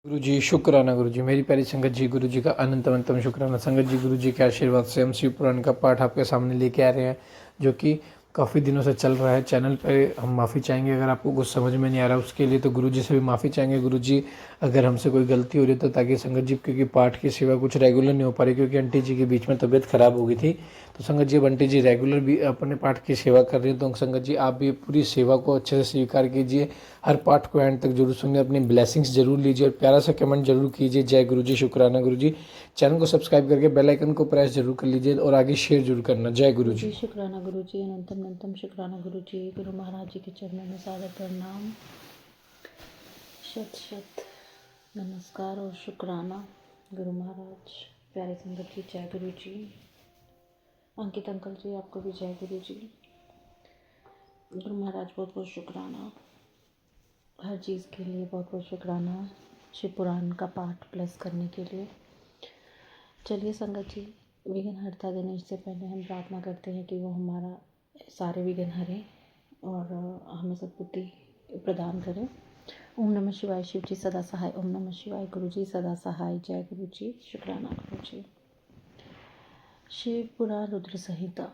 गुरु जी शुक्राना गुरु जी, मेरी प्यारी संगत जी, गुरु जी का अनंत अनंतम शुक्राना। संगत जी, गुरु जी के आशीर्वाद से हम शिव पुराण का पाठ आपके सामने लेके आ रहे हैं, जो कि काफ़ी दिनों से चल रहा है चैनल पे। हम माफ़ी चाहेंगे अगर आपको कुछ समझ में नहीं आ रहा उसके लिए, तो गुरु जी से भी माफ़ी चाहेंगे। गुरु जी, अगर हमसे कोई गलती हो रही है तो, ताकि संगत जी, क्योंकि पाठ की सेवा कुछ रेगुलर नहीं हो पा रही, क्योंकि आंटी जी के बीच में तबीयत खराब हो गई थी। तो संगत जी, अब आंटी जी रेगुलर भी अपने पाठ की सेवा कर रही है, तो संगत जी आप भी पूरी सेवा को अच्छे से स्वीकार कीजिए। हर पाठ को एंड तक जरूर सुनिए, अपनी ब्लेसिंग्स जरूर लीजिए और प्यारा सा कमेंट जरूर कीजिए। जय गुरु जी, शुक्राना गुरु जी। चैनल को सब्सक्राइब करके बेल आइकन को प्रेस जरूर कर लीजिए और आगे शेयर जरूर करना। जय गुरु गुरु जी। जी शुक्राना गुरु जी, अनंतम अनंतम शुक्राना गुरु जी। गुरु महाराज जी के चरणों में सादर प्रणाम, शत शत नमस्कार और शुक्राना। गुरु महाराज, प्यारे संगत जी, जय गुरु जी। अंकित अंकल जी, आपको भी जय गुरु जी। गुरु महाराज, बहुत बहुत शुक्राना हर चीज़ के लिए, बहुत बहुत शुक्राना शिव पुराण का पाठ प्लस करने के लिए। चलिए संगत जी, विघ्नहर्ता गणेश से पहले हम प्रार्थना करते हैं कि वो हमारा सारे विघ्न हरे और हमें सद्बुद्धि प्रदान करें। ओम नमः शिवाय। शिव जी सदा सहाय। ओम नमः शिवाय। गुरु जी सदा सहाय। जय गुरु जी, शुक्राना गुरु जी। शिव पुराण रुद्र संहिता।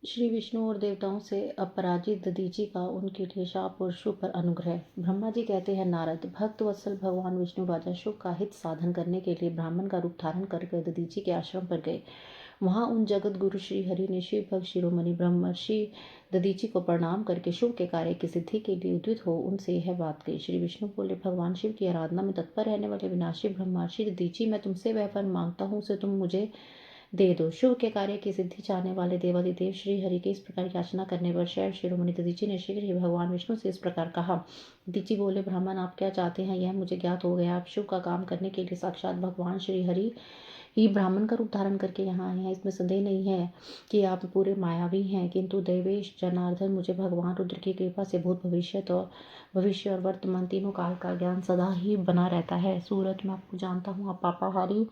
श्री विष्णु और देवताओं से अपराजित दधीचि का उनके लिए शाप और शुभ पर अनुग्रह। ब्रह्मा जी कहते हैं, नारद, भक्त वत्सल भगवान विष्णु राजा शुभ का हित साधन करने के लिए ब्राह्मण का रूप धारण करके दधीचि के आश्रम पर गए। वहां उन जगत गुरु श्री हरि ने शिव भक्त शिरोमणि ब्रह्मर्षि दधीचि को प्रणाम करके शुभ के कार्य की सिद्धि के लिए उद्युत हो उनसे यह बात कही। श्री विष्णु बोले, भगवान शिव की आराधना में तत्पर रहने वाले विनाशी ब्रह्मर्षि दधीचि, मैं तुमसे वह वर मांगता हूँ, उसे तुम मुझे दे दो। शुभ के कार्य की सिद्धि चाहने वाले देवादिदेव श्री हरि के इस प्रकार की याचना करने पर शैव शिरोमणि दधीचि ने शीघ्र ही भगवान विष्णु से इस प्रकार कहा। दधीचि बोले, ब्राह्मण, आप क्या चाहते हैं यह मुझे ज्ञात हो गया। आप शिव का काम करने के लिए साक्षात भगवान श्री हरि ही ब्राह्मण का रूप धारण करके यहाँ आए हैं, इसमें संदेह नहीं है कि आप पूरे मायावी हैं। किंतु देवेश जनार्दन, मुझे भगवान रुद्र की कृपा से भविष्य और वर्तमान तीनों काल का ज्ञान सदा ही बना रहता है। सूरज, मैं आपको जानता हूँ, आप पापाहारी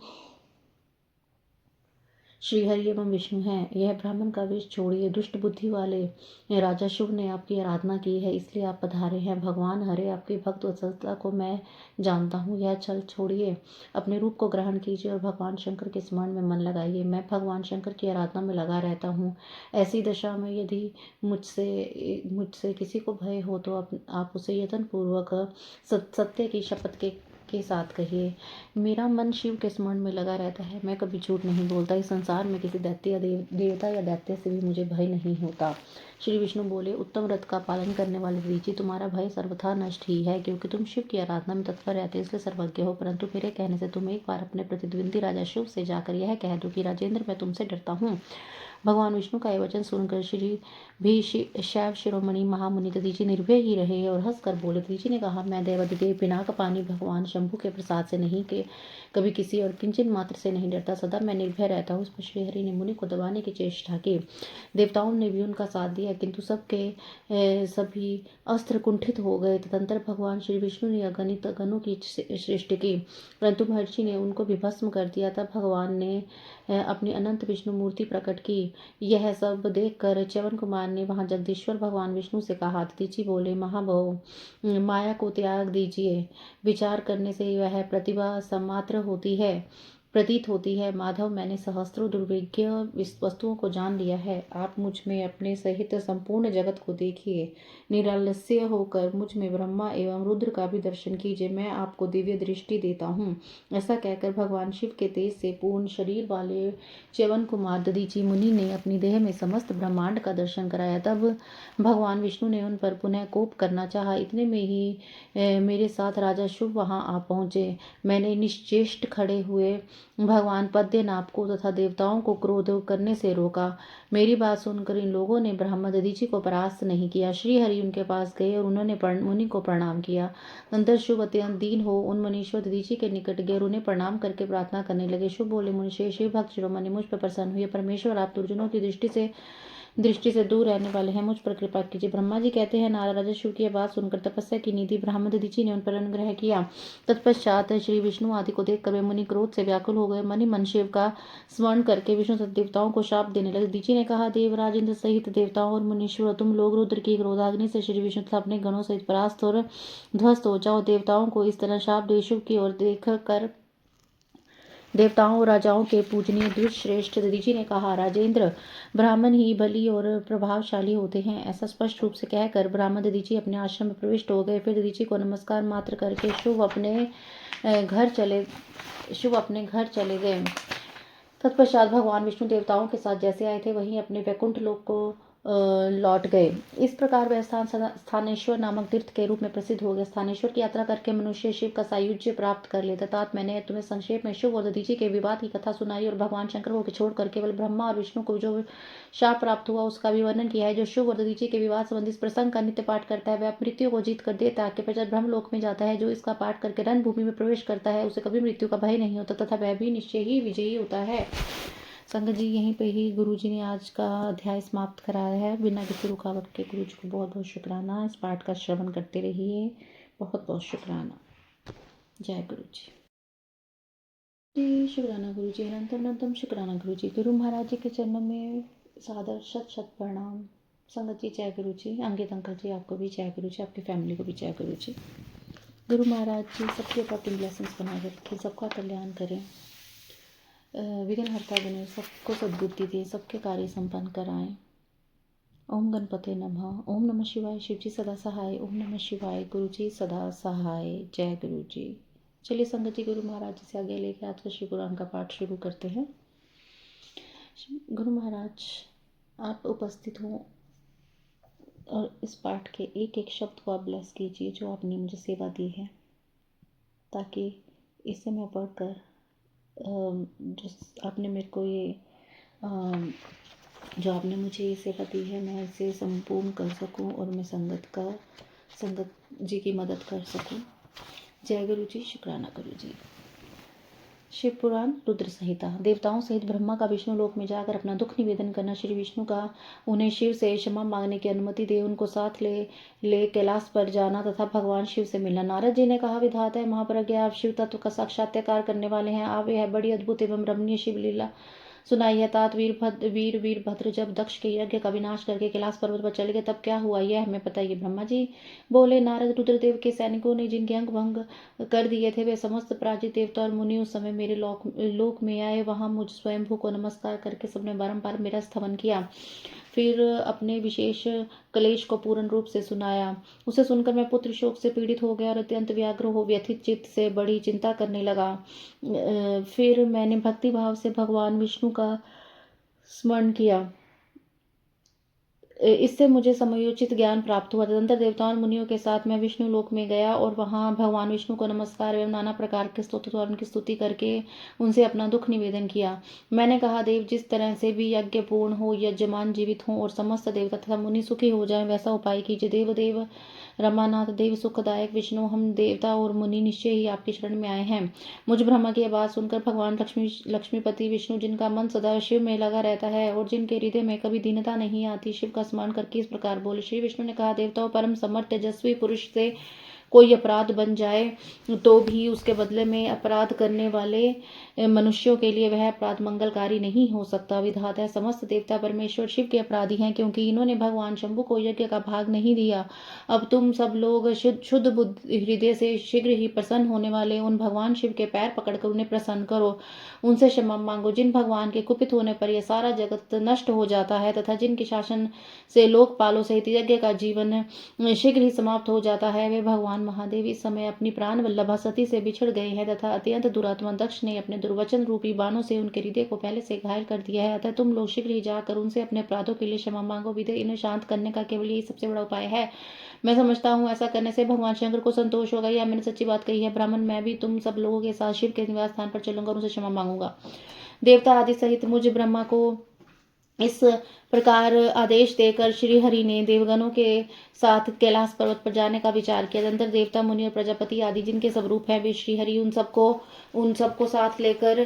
श्री हरि एवं विष्णु हैं। यह ब्राह्मण का वेश छोड़िए। दुष्ट बुद्धि वाले राजा शुभ ने आपकी आराधना की है, इसलिए आप पधारे हैं। भगवान हरे, आपकी भक्त वत्सलता को मैं जानता हूँ। यह छल छोड़िए, अपने रूप को ग्रहण कीजिए और भगवान शंकर के स्मरण में मन लगाइए। मैं भगवान शंकर की आराधना में लगा रहता हूँ। ऐसी दशा में यदि मुझसे किसी को भय हो तो आप उसे यत्न पूर्वक सत्य की शपथ के साथ कहिए। मेरा मन शिव के स्मरण में लगा रहता है, मैं कभी झूठ नहीं बोलता। इस संसार में किसी दैत्य या देवता या दैत्य से भी मुझे भय नहीं होता। श्री विष्णु बोले, उत्तम व्रत का पालन करने वाले दधीचि, तुम्हारा भय सर्वथा नष्ट ही है, क्योंकि तुम शिव की आराधना में तत्पर रहते हो, इसलिए सर्वज्ञ हो। परंतु मेरे कहने से तुम एक बार अपने प्रतिद्वंदी राजा शिव से जाकर यह कह दो कि राजेंद्र, मैं तुमसे डरता हूँ। भगवान विष्णु का यह वचन सुनकर श्री भी शैव शिरोमणि महामुनि दधीचि निर्भय ही रहे और हंसकर बोले। दधीचि ने कहा, मैं देवादिदेव पिनाकपानी भगवान शंभु के प्रसाद से नहीं, के कभी किसी और किंचन मात्र से नहीं डरता, सदा मैं निर्भय रहता हूँ। उस पर श्रीहरि ने मुनि को दबाने की चेष्टा की। देवताओं ने भी उनका साथ दिया, किंतु सभी अस्त्र कुंठित हो गए। तदंतर भगवान श्री विष्णु ने अगणित गणों की सृष्टि की, परंतु महर्षि ने उनको भी भस्म कर दिया। तब भगवान ने अपनी अनंत विष्णु मूर्ति प्रकट की। यह सब देखकर च्यवन कुमार ने वहां जगदीश्वर भगवान विष्णु से कहा। दधीचि बोले, महाभव, माया को त्याग दीजिए। विचार करने से वह प्रतिभा समात्र होती है, प्रतीत होती है। माधव, मैंने सहस्त्रों दुर्विज्ञ वस्तुओं को जान लिया है। आप मुझ में अपने सहित संपूर्ण जगत को देखिए। निरालस्य होकर मुझ में ब्रह्मा एवं रुद्र का भी दर्शन कीजिए। मैं आपको दिव्य दृष्टि देता हूँ। ऐसा कहकर भगवान शिव के तेज से पूर्ण शरीर वाले च्यवन कुमार दधीचि मुनि ने अपनी देह में समस्त ब्रह्मांड का दर्शन कराया। तब भगवान विष्णु ने उन पर पुनः कोप करना चाहा। इतने में ही मेरे साथ राजा शुभ वहां आ पहुंचे। मैंने निश्चेष्ट खड़े हुए भगवान पद्मनाभ को तथा देवताओं को क्रोध करने से रोका। मेरी बात सुनकर इन लोगों ने ब्रह्मा दधीचि को परास्त नहीं किया। श्री हरि उनके पास गए और उन्होंने मुनि को प्रणाम किया। अंतर शुभ अत्यंत दीन हो उन मुनीश्वर दधीचि के निकट गए और उन्हें प्रणाम करके प्रार्थना करने लगे। शुभ बोले, मुनि शिव भक्त शिरोमणि, मुझ पर प्रसन्न हुए। परमेश्वर, आप दुर्जनों की दृष्टि से दृष्टि से दूर रहने वाले हैं, मुझ पर कृपा कीजिए। ब्रह्मा जी कहते हैं, नारद राजा शिव की यह बात सुनकर तपस्या की निधि ब्राह्मण दधीचि ने उन पर अनुग्रह किया। तत्पश्चात श्री विष्णु आदि को देखकर वे मुनि क्रोध से व्याकुल हो गए। मनि मन शिव का स्मरण करके विष्णु तथा देवताओं को शाप देने लगे। दधीचि ने कहा, देवराज इंद्र सहित देवताओं और मुनीश्वर, तुम लोग रुद्र की क्रोधाग्नि से श्री विष्णु तथा अपने गणों सहित परास्त और ध्वस्त हो जाओ। देवताओं को इस तरह शाप दे शिव की ओर देख कर देवताओं और राजाओं के पूजनीय दुष्श्रेष्ठ दधीचि ने कहा, राजेंद्र, ब्राह्मण ही बली और प्रभावशाली होते हैं। ऐसा स्पष्ट रूप से कहकर ब्राह्मण दधीचि अपने आश्रम में प्रविष्ट हो गए। फिर दधीचि को नमस्कार मात्र करके शुभ अपने घर चले गए। तत्पश्चात भगवान विष्णु देवताओं के साथ जैसे आए थे वहीं अपने वैकुंठ लोक को लौट गए। इस प्रकार वह स्थान स्थानेश्वर नामक तीर्थ के रूप में प्रसिद्ध हो गया। स्थानेश्वर की यात्रा करके मनुष्य शिव का सायुज्य प्राप्त कर लेता। तात मैंने तुम्हें संक्षेप में शिव और दधीचि के विवाद की कथा सुनाई और भगवान शंकर को छोड़कर केवल ब्रह्मा और विष्णु को जो शाप प्राप्त हुआ उसका भी वर्णन किया है। जो शिव और दधीचि के विवाद संबंधी प्रसंग का नित्य पाठ करता है वह मृत्यु को जीत कर देता है के पश्चात ब्रह्मलोक में जाता है। जो इसका पाठ करके रणभूमि में प्रवेश करता है उसे कभी मृत्यु का भय नहीं होता तथा वह भी निश्चय ही विजयी होता है। संगत जी, यहीं पे ही गुरुजी ने आज का अध्याय समाप्त कराया है बिना किसी रुकावट के। गुरुजी को बहुत बहुत शुक्राना। इस पाठ का श्रवण करते रहिए। बहुत बहुत शुक्राना। जय गुरुजी। जी शुक्राना गुरुजी। अनंतम अनंतम शुक्राना गुरुजी। गुरु महाराज जी के चरणों में सादर शत शत प्रणाम। संगत जी जय गुरुजी। अंकित अंकल जी आपको भी जय गुरुजी, आपकी फैमिली को भी जय गुरुजी। गुरु महाराज जी सबके ऊपर अपनी ब्लेसिंग्स बना के रखें, सबका कल्याण करें, विघ्नहर्ता बने, सबको सद्बुद्धि दे, सबके कार्य संपन्न कराएं। ओम गणपते नमः। ओम नमः शिवाय। शिव जी सदा सहाय। ओम नमः शिवाय। गुरु जी सदा सहाय। जय गुरु जी। चलिए संगत जी, गुरु महाराज जी से आगे लेके आज का शिव पुराण का पाठ शुरू करते हैं। गुरु महाराज आप उपस्थित हों और इस पाठ के एक एक शब्द को आप ब्लेस कीजिए जो आपने मुझे सेवा दी है, ताकि इसे मैं पढ़कर जो आपने मेरे को ये जो आपने मुझे ये सेवा दी है मैं इसे संपूर्ण कर सकूं और मैं संगत जी की मदद कर सकूं। जय गुरु जी। शुक्राना गुरु जी। शिव पुराण रुद्र संहिता। देवताओं सहित ब्रह्मा का विष्णु लोक में जाकर अपना दुख निवेदन करना। श्री विष्णु का उन्हें शिव से क्षमा मांगने की अनुमति दे उनको साथ ले कैलाश पर जाना तथा भगवान शिव से मिलना। नारद जी ने कहा, विधाता है महाप्रज्ञ, आप शिव तत्व का साक्षात्कार करने वाले हैं। आप यह बड़ी अद्भुत एवं रमणीय शिव लीला सुनाई है। तात वीरभद्र जब दक्ष के यज्ञ का विनाश करके कैलाश पर्वत पर चले गए तब क्या हुआ यह हमें बताइए। ब्रह्मा जी बोले, नारद, रुद्रदेव के सैनिकों ने जिनके अंग भंग कर दिए थे वे समस्त पराजित देवता और मुनि उस समय मेरे लोक में आए। वहां मुझ स्वयंभू को नमस्कार करके सबने बारंबार मेरा स्तवन किया, फिर अपने विशेष क्लेश को पूर्ण रूप से सुनाया। उसे सुनकर मैं पुत्र शोक से पीड़ित हो गया और अत्यंत व्यग्र हो व्यथित चित्त से बड़ी चिंता करने लगा। फिर मैंने भक्ति भाव से भगवान विष्णु का स्मरण किया। इससे मुझे समयोचित ज्ञान प्राप्त हुआ। तदंतर देवताओं और मुनियों के साथ मैं विष्णु लोक में गया और वहां भगवान विष्णु को नमस्कार एवं नाना प्रकार के स्तोत्र और उनकी स्तुति करके उनसे अपना दुख निवेदन किया। मैंने कहा, देव, जिस तरह से भी यज्ञ पूर्ण हो, यजमान जीवित हो और समस्त देवता तथा मुनि सुखी हो जाएं वैसा उपाय कीजिए। देव रमानाथ, देव सुखदायक विष्णु, हम देवता और मुनि निश्चय ही आपकी शरण में आए हैं। मुझ ब्रह्मा की बात सुनकर भगवान लक्ष्मीपति विष्णु, जिनका मन सदा शिव में लगा रहता है और जिनके हृदय में कभी दीनता नहीं आती, शिव का स्मरण करके इस प्रकार बोले। श्री विष्णु ने कहा, देवताओं, परम समर्थ तेजस्वी पुरुष से कोई अपराध बन जाए तो भी उसके बदले में अपराध करने वाले मनुष्यों के लिए वह अपराध मंगलकारी नहीं हो सकता। विधाता है, समस्त देवता परमेश्वर शिव के अपराधी हैं, क्योंकि इन्होंने भगवान शंभु को यज्ञ का भाग नहीं दिया। अब तुम सब लोग शुद्ध बुद्धि हृदय से शीघ्र ही प्रसन्न होने वाले उन भगवान शिव के पैर पकड़कर उन्हें प्रसन्न करो, उनसे क्षमा मांगो। जिन भगवान के कुपित होने पर यह सारा जगत नष्ट हो जाता है तथा जिनके शासन से लोकपालों सहित यज्ञ का जीवन शीघ्र ही समाप्त हो जाता है, वे भगवान महादेव इस समय अपनी प्राण वल्लभा सती से बिछड़ गए हैं तथा अत्यंत दुरात्मा दक्ष ने अपने दुर्वचन रूपी बाणों से उनके हृदय को पहले से घायल कर दिया है। अतः तुम लोग शीघ्र ही जाकर उनसे अपने अपराधों के लिए क्षमा मांगो। विदे, इन्हें शांत करने का केवल यही सबसे बड़ा उपाय है। मैं समझता हूँ ऐसा करने से भगवान शंकर को संतोष होगा। यह मैंने सच्ची बात कही है। ब्राह्मण, मैं भी तुम सब लोगों के साथ शिव के निवास स्थान पर चलूंगा और उनसे क्षमा मांगूंगा। देवता आदि सहित मुझ ब्रह्मा को इस प्रकार आदेश देकर श्री हरि ने देवगणों के साथ कैलाश पर्वत पर जाने का विचार किया। तदंतर देवता, मुनि और प्रजापति आदि जिनके स्वरूप है वे श्री हरि उन सबको साथ लेकर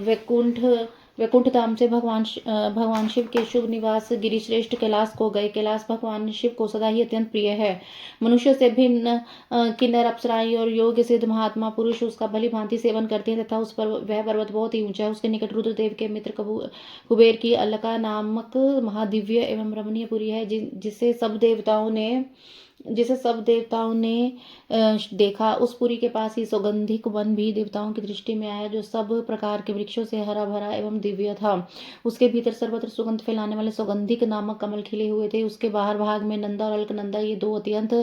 वैकुंठ वैकुंठ धाम से भगवान शिव के शुभ निवास गिरिश्रेष्ठ कैलाश को गए। कैलाश भगवान शिव को सदा ही अत्यंत प्रिय है। मनुष्य से भिन्न किन्नर अप्सराएं और योग्य सिद्ध महात्मा पुरुष उसका भली भांति सेवन करते हैं तथा उस पर वह पर्वत बहुत ही ऊंचा है। उसके निकट रुद्रदेव के मित्र कुबेर की अलका नामक महादिव्य एवं रमणीय पुरी है, जिसे सब देवताओं ने देखा। उस पुरी के पास ही सौगंधिक वन भी देवताओं की दृष्टि में आया, जो सब प्रकार के वृक्षों से हरा भरा एवं दिव्य था। उसके भीतर सर्वत्र सुगंध फैलाने वाले सौगंधिक नामक कमल खिले हुए थे। उसके बाहर भाग में नंदा और अलकनंदा, ये दो अत्यंत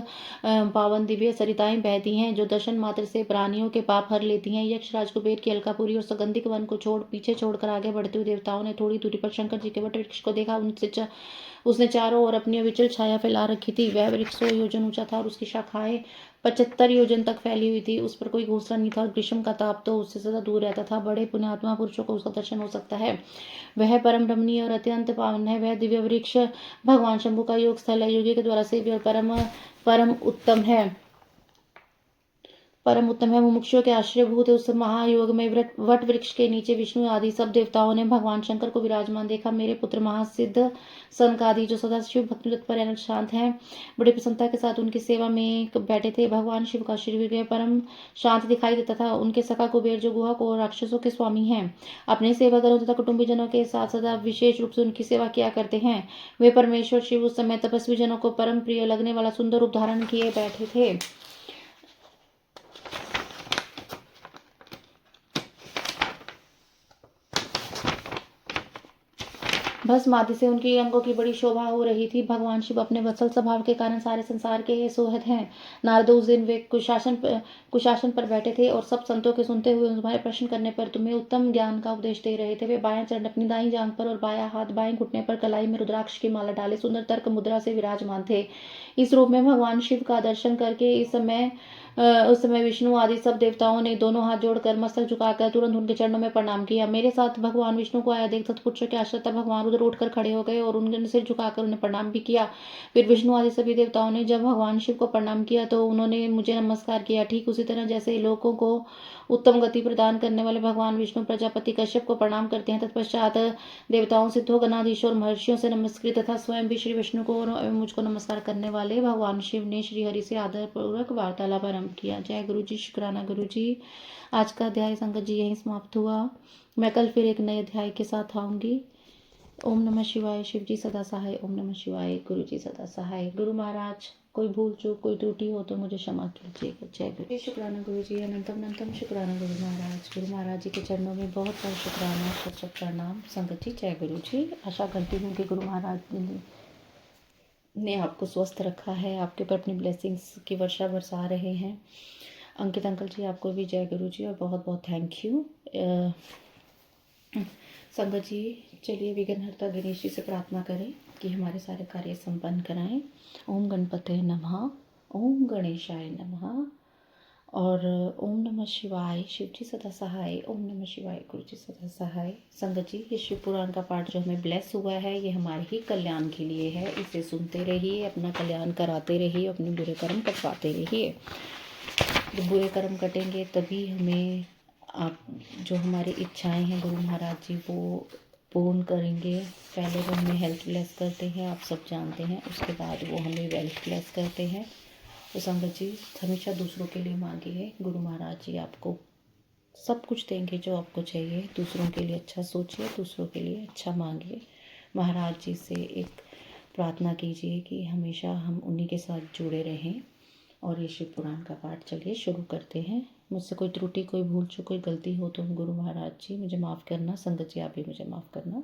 पावन दिव्य सरिताएं बहती हैं, जो दर्शन मात्र से प्राणियों के पाप हर लेती हैं। यक्ष राज कुबेर की अलकापुरी और सौगंधिक वन को पीछे छोड़कर आगे बढ़ते हुए देवताओं ने थोड़ी दूरी पर शंकर जी के वट वृक्ष को देखा। उसने चारों ओर अपनी अविचल छाया फैला रखी थी। वह वृक्ष 100 योजन ऊंचा था और उसकी शाखाएं 75 योजन तक फैली हुई थी। उस पर कोई घोंसला नहीं था और ग्रीष्म का ताप तो उससे सदा दूर रहता था। बड़े पुण्यात्मा पुरुषों को उसका दर्शन हो सकता है। वह परम रमणीय और अत्यंत पावन है। वह दिव्य वृक्ष भगवान शंभु का योग स्थल है, योगी के द्वारा सेव्य और परम उत्तम है। मुमुक्षुओं के आश्रयभूत उस महायोग में वट वृक्ष के नीचे विष्णु आदि सब देवताओं ने भगवान शंकर को विराजमान देखा। मेरे पुत्र महासिद्ध सनकादि, जो सदा शिव भक्ति तत्पर एवं शांत हैं, बड़ी प्रसन्नता के साथ उनकी सेवा में बैठे थे। भगवान शिव का शरीर परम शांत दिखाई देता था। उनके सखा कुबेर, जो गुहा को राक्षसों के स्वामी हैं, अपने सेवागरों तथा कुटुंबी जनों के साथ सदा विशेष रूप से उनकी सेवा किया करते हैं। वे परमेश्वर शिव उस समय तपस्वी जनों को परम प्रिय लगने वाला सुंदर रूप धारण किए बैठे थे। भस्म आदि से उनकी अंगों की बड़ी शोभा हो रही थी। भगवान शिव अपने वत्सल स्वभाव के कारण सारे संसार के सोहद हैं। नारद, उस दिन वे कुशासन पर बैठे थे और सब संतों के सुनते हुए तुम्हारे प्रश्न करने पर तुम्हें उत्तम ज्ञान का उपदेश दे रहे थे। वे बायां चरण अपनी दाईं जांघ पर और बायां हाथ बाएं घुटने पर कलाई में रुद्राक्ष की माला डाले सुंदर तर्क मुद्रा से विराजमान थे। इस रूप में भगवान शिव का दर्शन करके उस समय विष्णु आदि सब देवताओं ने दोनों हाथ जोड़कर मस्तक झुकाकर तुरंत उनके चरणों में प्रणाम किया। मेरे साथ भगवान विष्णु को आया देख सतपुरुषों के आश्रित भगवान रुद्र उठकर खड़े हो गए और उनके सिर झुकाकर उन्हें प्रणाम भी किया। फिर विष्णु आदि सभी देवताओं ने जब भगवान शिव को प्रणाम किया तो उन्होंने मुझे नमस्कार किया। ठीक उसी तरह जैसे लोगों को उत्तम गति प्रदान करने वाले भगवान विष्णु प्रजापति कश्यप को प्रणाम करते हैं, तत्पश्चात देवताओं, सिद्धों, गणाधीशों और महर्षियों से नमस्कृत तथा स्वयं भी श्री विष्णु को और मुझको नमस्कार करने वाले भगवान शिव ने श्री हरि से आदरपूर्वक वार्तालाप आरंभ किया। जय गुरु जी, शुक्राना गुरु जी। आज का अध्याय संगत जी यहीं समाप्त हुआ। मैं कल फिर एक नए अध्याय के साथ आऊंगी। ओम नमः शिवाय। शिव जी सदा सहाय। ओम नमः शिवाय। गुरु जी सदा सहाय। गुरु महाराज, कोई भूल चूक कोई त्रुटि हो तो मुझे क्षमा कीजिएगा। जय गुरु। शुक्राना गुरु जी। अनंतम शुक्राना गुरु महाराज। गुरु महाराज जी के चरणों में बहुत बहुत शुक्राना, सत प्रणाम। संगत जी जय गुरु जी। आशा करती हूँ कि गुरु महाराज ने आपको स्वस्थ रखा है, आपके ऊपर अपनी ब्लेसिंग्स की वर्षा बरसा रहे हैं। अंकित अंकल जी, आपको भी जय गुरु जी और बहुत बहुत थैंक यू। संगत जी चलिए विघ्नहर्ता गणेश जी से प्रार्थना करें कि हमारे सारे कार्य संपन्न कराएं। ओम गणपते नमः, ओम गणेशाय नमः और ओम नमः शिवाय। शिव जी सदा सहाय। ओम नमः शिवाय। गुरु जी सदा सहाय। संगत जी, ये शिव पुराण का पाठ जो हमें ब्लेस हुआ है, ये हमारे ही कल्याण के लिए है। इसे सुनते रहिए, अपना कल्याण कराते रहिए, अपने बुरे कर्म कटवाते रहिए। जब बुरे कर्म कटेंगे तभी हमें आप जो हमारी इच्छाएं हैं गुरु महाराज जी वो पूर्ण करेंगे। पहले वो हमें हेल्थ ब्लेस करते हैं, आप सब जानते हैं, उसके बाद वो हमें वेल्थ ब्लेस करते हैं। तो संगत जी हमेशा दूसरों के लिए मांगिए, गुरु महाराज जी आपको सब कुछ देंगे जो आपको चाहिए। दूसरों के लिए अच्छा सोचिए, दूसरों के लिए अच्छा मांगिए। महाराज जी से एक प्रार्थना कीजिए कि हमेशा हम उन्हीं के साथ जुड़े रहें। और ये शिव पुराण का पाठ चलिए शुरू करते हैं। मुझसे कोई त्रुटि, कोई भूल चूक, कोई गलती हो तो गुरु महाराज जी मुझे माफ़ करना। संगत जी आप भी मुझे माफ़ करना।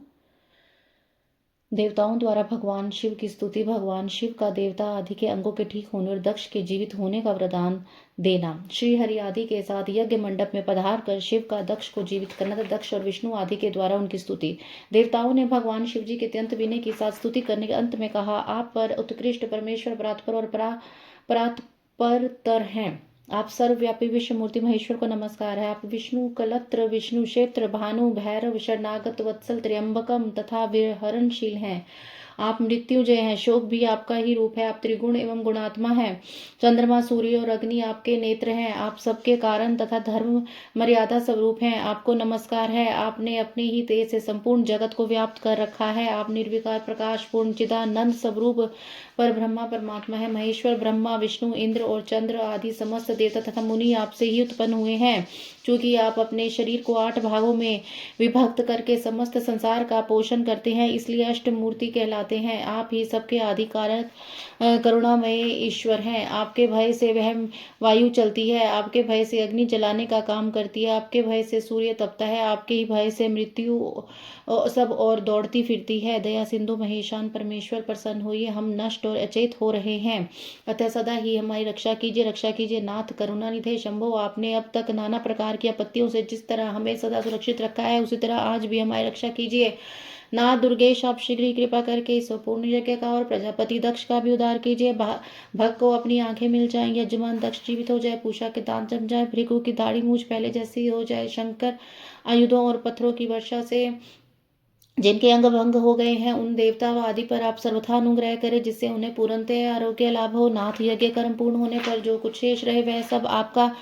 देवताओं द्वारा भगवान शिव की स्तुति। भगवान शिव का देवता आदि के अंगों के ठीक होने और दक्ष के जीवित होने का वरदान देना। श्री हरि आदि के साथ यज्ञ मंडप में पधार कर शिव का दक्ष को जीवित करना तथा दक्ष और विष्णु आदि के द्वारा उनकी स्तुति। देवताओं ने भगवान शिव जी के अत्यंत विनय के साथ स्तुति करने के अंत में कहा, आप पर उत्कृष्ट परमेश्वर परात्पर और परात्परतर हैं। आप सर्वव्यापी विश्व मूर्ति महेश्वर को नमस्कार है। आप विष्णु कलत्र, विष्णु क्षेत्र, भानु, भैरव, शरणागत, वत्सल, त्र्यंबकम तथा विहरणशील हैं। आप मृत्युंजय हैं, शोक भी आपका ही रूप है, आप त्रिगुण एवं गुणात्मा हैं। चंद्रमा, सूर्य और अग्नि आपके नेत्र हैं, आप सबके कारण तथा धर्म मर्यादा स्वरूप हैं। आपको नमस्कार है, आपने अपने ही तेज से संपूर्ण जगत को व्याप्त कर रखा है। आप निर्विकार प्रकाश पूर्ण चिदानंद स्वरूप पर ब्रह्मा परमात्मा है। महेश्वर ब्रह्मा, विष्णु, इंद्र और चंद्र आदि समस्त देवता तथा मुनि आपसे ही उत्पन्न हुए हैं। क्योंकि आप अपने शरीर को 8 भागों में विभक्त करके समस्त संसार का पोषण करते हैं, इसलिए अष्टमूर्ति कहलाते हैं। आप ही सबके आदि कारक करुणामय ईश्वर हैं। आपके भय से वह वायु चलती है, आपके भय से अग्नि जलाने का काम करती है, आपके भय से सूर्य तपता है, आपके ही भय से मृत्यु सब और दौड़ती फिरती है। दया सिंधु महेशान परमेश्वर प्रसन्न होइए, हम नष्ट और अचेत हो रहे हैं, अतः सदा ही हमारी रक्षा कीजिए नाथ करुणानिधे शंभो। आपने अब तक नाना प्रकार की आपत्तियों से जिस तरह हमें सदा सुरक्षित रखा है, उसी तरह आज भी हमारी रक्षा कीजिए। नाथ दुर्गेश, आप शीघ्र ही कृपा करके इस पूर्ण यज्ञ का और प्रजापति दक्ष का भी उद्धार कीजिए। भक्त को अपनी आंखें मिल जाएं, यजमान दक्ष जीवित हो जाए, पूषा के दांत जम जाए, भृगु की दाढ़ी मूछ पहले जैसी हो जाए, शंकर आयुधों और पत्थरों की वर्षा से जिनके अंग भंग हो गए हैं, उन देवता व आदि पर आप सर्वथा अनुग्रह करें, जिससे उन्हें पूर्णतः आरोग्य लाभ हो। नाथ, यज्ञ कर्म पूर्ण होने पर जो कुछ शेष रहे वह सब आपका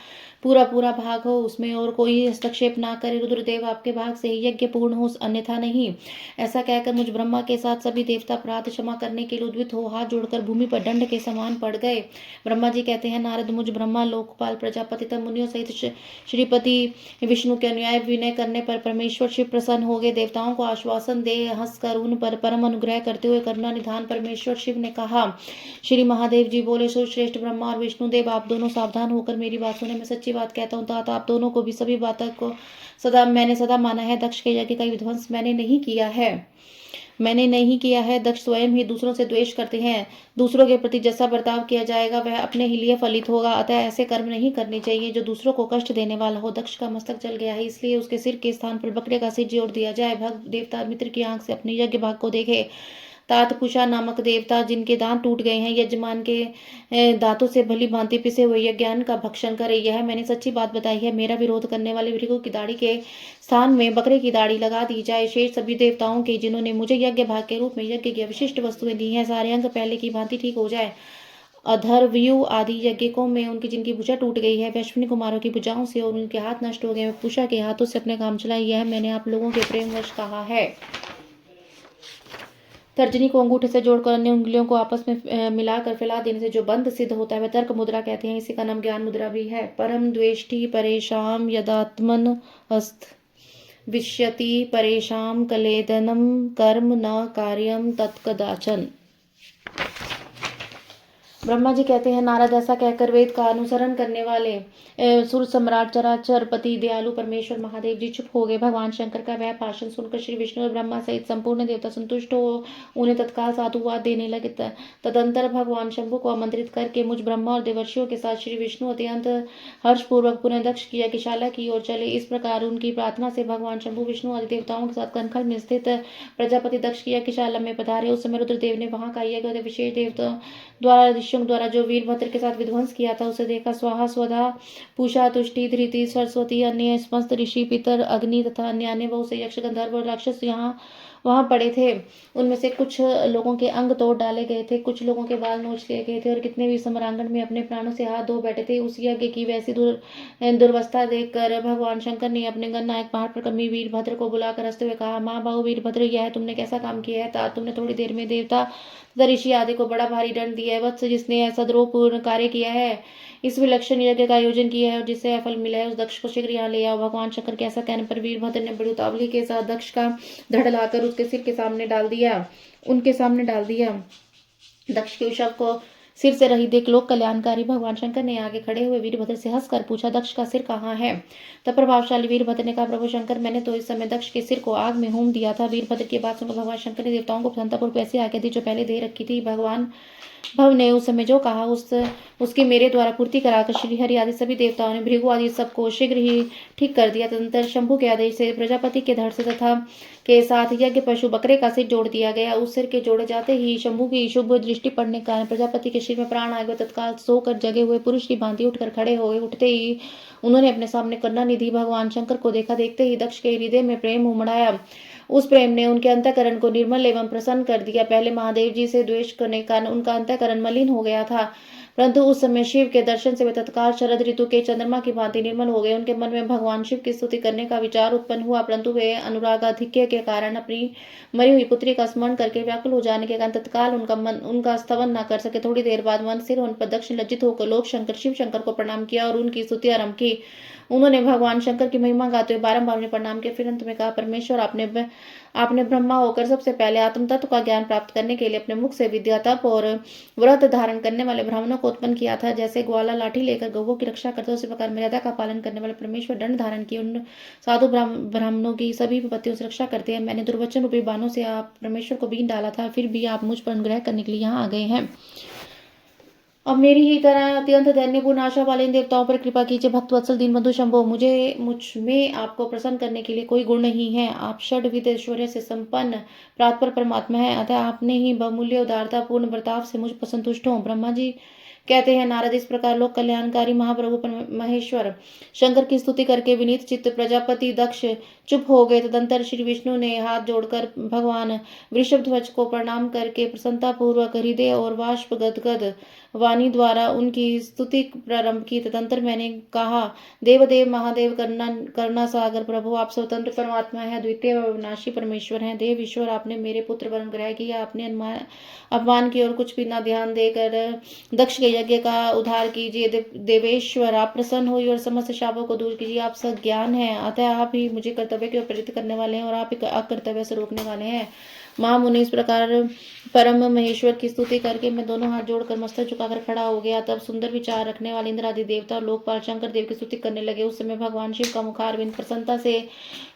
पूरा पूरा भाग हो, उसमें और कोई हस्तक्षेप ना करे। रुद्रदेव, आपके भाग से ही यज्ञ पूर्ण हो, अन्यथा नहीं। ऐसा कहकर मुझ ब्रह्मा के साथ सभी देवता अपराध क्षमा करने के लिए उद्वित हो हाथ जोड़कर भूमि पर दंड के समान पड़ गए। ब्रह्मा जी कहते हैं, नारद, मुझ ब्रह्मा, लोकपाल, प्रजापति तथा मुनियों सहित श्रीपति विष्णु के अनुयायी विनय करने पर परमेश्वर शिव प्रसन्न हो गए। देवताओं को आश्वासन दे हंसकर उन पर परम अनुग्रह करते हुए करुणा निधान परमेश्वर शिव ने कहा, श्री महादेव जी बोले, सुश्रेष्ठ ब्रह्मा और विष्णुदेव, आप दोनों सावधान होकर मेरी बात सुने। मैं सच्ची बात कहता हूँ, तात आप दोनों को भी सभी बातों को मैंने सदा माना है। दक्ष के यज्ञ का विध्वंस मैंने नहीं किया है। दक्ष स्वयं ही दूसरों से द्वेष करते हैं। दूसरों के प्रति जैसा बर्ताव किया जाएगा वह अपने ही लिए फलित होगा, अतः ऐसे कर्म नहीं करने चाहिए जो दूसरों को कष्ट देने वाला हो। दक्ष का मस्तक जल गया है, इसलिए उसके सिर के स्थान पर बकरे का सिर जोड़ दिया जाए। भक्त देवता मित्र की आंख से अपने यज्ञ भाग को देखे। तात कुशा नामक देवता, जिनके दांत टूट गए हैं, यजमान के दांतों से भली भांति पिसे हुए यज्ञान का भक्षण करे। यह मैंने सच्ची बात बताई है। मेरा विरोध करने वाले भृगु की दाढ़ी के स्थान में बकरे की दाढ़ी लगा दी जाए। शेष सभी देवताओं के जिन्होंने मुझे यज्ञ भाग के रूप में यज्ञ की विशिष्ट वस्तुएं दी हैं, सारे अंग पहले की भांति ठीक हो जाए। अधर्वयु आदि यज्ञिकों में उनकी जिनकी भुजा टूट गई है, अश्विनी कुमारों की भुजाओं से और उनके हाथ नष्ट हो गए, पूषा के हाथों से अपने काम चलाए। यह मैंने आप लोगों के प्रेमवश कहा है। तर्जनी को अंगूठे से जोड़कर अन्य उंगलियों को आपस में मिलाकर फैला देने से जो बंध सिद्ध होता है वह तर्क मुद्रा कहते हैं। इसी का नाम ज्ञान मुद्रा भी है। परम द्वेष्टि परेशान यदात्मन हस्त विश्यति परेशान कलेदनम कर्म न कार्यम तत्कदाचन। ब्रह्मा जी कहते हैं, नारद, ऐसा कहकर वेद का अनुसरण करने वाले सुर सम्राट चराचर पति दयालु परमेश्वर महादेव जी चुप हो गए। भगवान शंकर का वह भाषण सुनकर श्री विष्णु और ब्रह्मा सहित संपूर्ण देवता संतुष्ट हो उन्हें तत्काल साधुवाद देने लगे। तदंतर भगवान शंभु को आमंत्रित करके मुझ ब्रह्मा और देवर्षियों के साथ श्री विष्णु अत्यंत हर्षपूर्वक पुनः दक्ष की यज्ञशाला की ओर चले। इस प्रकार उनकी प्रार्थना से भगवान शंभु विष्णु आदि देवताओं के साथ कनखल में स्थित प्रजापति दक्ष की यज्ञशाला में पधारे। उस समय रुद्रदेव ने वहां का यज्ञ विशेष देवता द्वारा जो वीरभद्र के साथ विध्वंस किया था उसे देखा। स्वाहा स्वधा पूषा तुष्टि धृति सरस्वती अन्य समस्त ऋषि पितर अग्नि तथा अन्य बहुत से यक्ष गंधर्व और राक्षस वहां पड़े थे। उनमें से कुछ लोगों के अंग तोड़ डाले गए थे, कुछ लोगों के बाल नोच लिए गए थे और कितने भी समरांगण में अपने प्राणों से हाथ धो बैठे थे। उस यज्ञ की वैसी दुर्वस्था देखकर भगवान शंकर ने अपने गणनायक पहाड़ पर कमी वीरभद्र को बुलाकर हंसते हुए कहा, माँ बाबू वीरभद्र, यह तुमने कैसा काम किया है? तुमने थोड़ी देर में देवता तथा ऋषि आदि को बड़ा भारी दंड दिया है। वत्स, जिसने ऐसा द्रोहपूर्ण कार्य किया है, इस विलक्षण यज्ञ का आयोजन किया है और जिससे फल मिला है, उस दक्ष को शीघ्र यहाँ ले आओ। भगवान शंकर के ऐसा कहने पर वीरभद्र ने बड़ी उतावली के साथ दक्ष का धड़ लाकर उसके सिर के सामने डाल दिया। दक्ष के शव को सिर से रही देख लोक कल्याणकारी भगवान शंकर ने आगे खड़े हुए वीरभद्र से हंसकर पूछा, दक्ष का सिर कहाँ है? तब प्रभावशाली वीरभद्र ने कहा, प्रभु शंकर, मैंने तो इस समय दक्ष के सिर को आग में होम दिया था। वीरभद्र की बात सुनकर भगवान शंकर ने देवताओं को प्रसन्नतापूर्वक ऐसी आज्ञा दी जो पहले दे रखी थी। भगवान भव ने उस समय जो कहा उसकी मेरे द्वारा पूर्ति कराकर श्री हरि आदि सभी देवताओं ने भृगु आदि सबको शीघ्र ही ठीक कर दिया। तदंतर शंभु के आदेश से प्रजापति के धड़ से तथा के साथ यज्ञ पशु बकरे का सिर जोड़ दिया गया। उस सिर के जोड़े जाते ही शंभु की शुभ दृष्टि पड़ने के कारण प्रजापति के सिर में प्राण आ गए। तत्काल सोकर जगे हुए पुरुष की भांति उठकर खड़े हो गए। उठते ही उन्होंने अपने सामने करुणानिधि भगवान शंकर को देखा। देखते ही दक्ष के हृदय में प्रेम उमड़ आया। उस प्रेम ने उनके अंतःकरण को निर्मल एवं प्रसन्न कर दिया। पहले महादेव जी से द्वेष करने के कारण उनका अंतःकरण मलिन हो गया था, परंतु उस समय शिव के दर्शन से वे तत्काल शरद ऋतु के चंद्रमा की भांति निर्मल हो गए। उनके मन में भगवान शिव की स्तुति करने का विचार उत्पन्न हुआ, परंतु वे अनुरागाधिक्य के कारण अपनी मरी हुई पुत्री का स्मरण करके व्याकुल हो जाने के कारण तत्काल उनका स्तवन न कर सके। थोड़ी देर बाद मन स्थिर होने पर दक्ष ने लज्जित होकर लोक शंकर शिव शंकर को प्रणाम किया और उनकी स्तुति आरंभ की। उन्होंने भगवान शंकर की महिमा गाते हुए बारंबार उन्हें प्रणाम किया। फिर अंत में कहा, परमेश्वर, आपने ब्रह्मा होकर सबसे पहले आत्म तत्व का ज्ञान प्राप्त करने के लिए अपने मुख से विद्या, तप और व्रत धारण करने वाले ब्राह्मणों को उत्पन्न किया था। जैसे ग्वाला लाठी लेकर गौओं की रक्षा करता है, उसी प्रकार मर्यादा का पालन करने वाले परमेश्वर दंड धारण किए उन साधु ब्राह्मणों की सभी विपत्तियों से रक्षा करते हैं। मैंने दुर्वचन रूपी बाणों से आप परमेश्वर को बीन डाला था, फिर भी आप मुझ पर अनुग्रह करने के लिए यहाँ आ गए हैं। अब मेरी ही तरह अत्यंत दैन्यपूर्ण आशा वाले इन देवताओं पर कृपा कीजिए। भक्तवत्सल दीनबंधु शंभो, मुझ में आपको प्रसन्न करने के लिए कोई गुण नहीं है। आप षड्विध ऐश्वर्य से संपन्न प्रातपर परमात्मा है, अतः आपने ही बहुमूल्य उदारता पूर्ण बर्ताव से मुझ पर संतुष्ट हो। ब्रह्मा जी कहते हैं, नारद, इस प्रकार लोक कल्याणकारी महाप्रभु महेश्वर शंकर की स्तुति करके विनीत चित्त प्रजापति दक्ष चुप हो गए। तदंतर श्री विष्णु ने हाथ जोड़कर भगवान वृषभध्वज को प्रणाम करके प्रसन्नता पूर्वक हृदय और बाष्प गदगद वाणी द्वारा उनकी स्तुति प्रारंभ की। तदंतर मैंने कहा, देवदेव महादेव करुणा सागर प्रभु, आप स्वतंत्र परमात्मा है, द्वितीय अविनाशी परमेश्वर हैं। देव ईश्वर, आपने मेरे पुत्र पर अनुग्रह किया, अपने अपमान की ओर कुछ भी न ध्यान देकर दक्ष के यज्ञ का उद्धार कीजिए। देवेश्वर, आप प्रसन्न हुई और समस्त शापों को दूर कीजिए। आप सज्ञान हैं, अतः आप ही मुझे कर्तव्य की ओर प्रेरित करने वाले हैं और आप ही अकर्तव्य से रोकने वाले हैं। महामुनि, इस प्रकार परम महेश्वर की स्तुति करके मैं दोनों हाथ जोड़कर मस्तक झुकाकर खड़ा हो गया। तब सुंदर विचार रखने वाले इंद्र आदि देवता और लोकपाल शंकर देव की स्तुति करने लगे। उस समय भगवान शिव का मुखारविंद प्रसन्नता से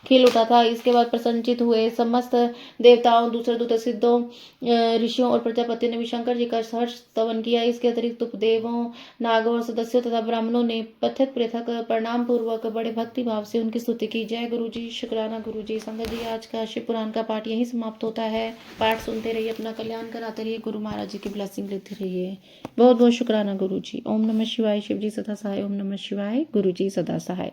खिल उठा था। इसके बाद प्रसन्नचित हुए समस्त देवताओं, दूसरे दूत सिद्धों, ऋषियों और प्रजापति ने भी शंकर जी का हर्ष स्तवन किया। इसके अतिरिक्त उपदेवों, नागों और सदस्यों तथा ब्राह्मणों ने पृथक पृथक प्रणाम पूर्वक बड़े भक्ति भाव से उनकी स्तुति की। जय गुरु जी, शुक्राना गुरु जी। संगत जी, आज का शिव पुराण का पाठ यहीं समाप्त होता है। पाठ सुनते रहिए, अपना कल्याण कराते रहिए, गुरु महाराज जी की ब्लेसिंग लेते रहिए। बहुत बहुत शुक्राना गुरु जी। ओम नमः शिवाय। शिव जी सदा सहाय। ओम नमः शिवाय। गुरु जी सदा सहाय।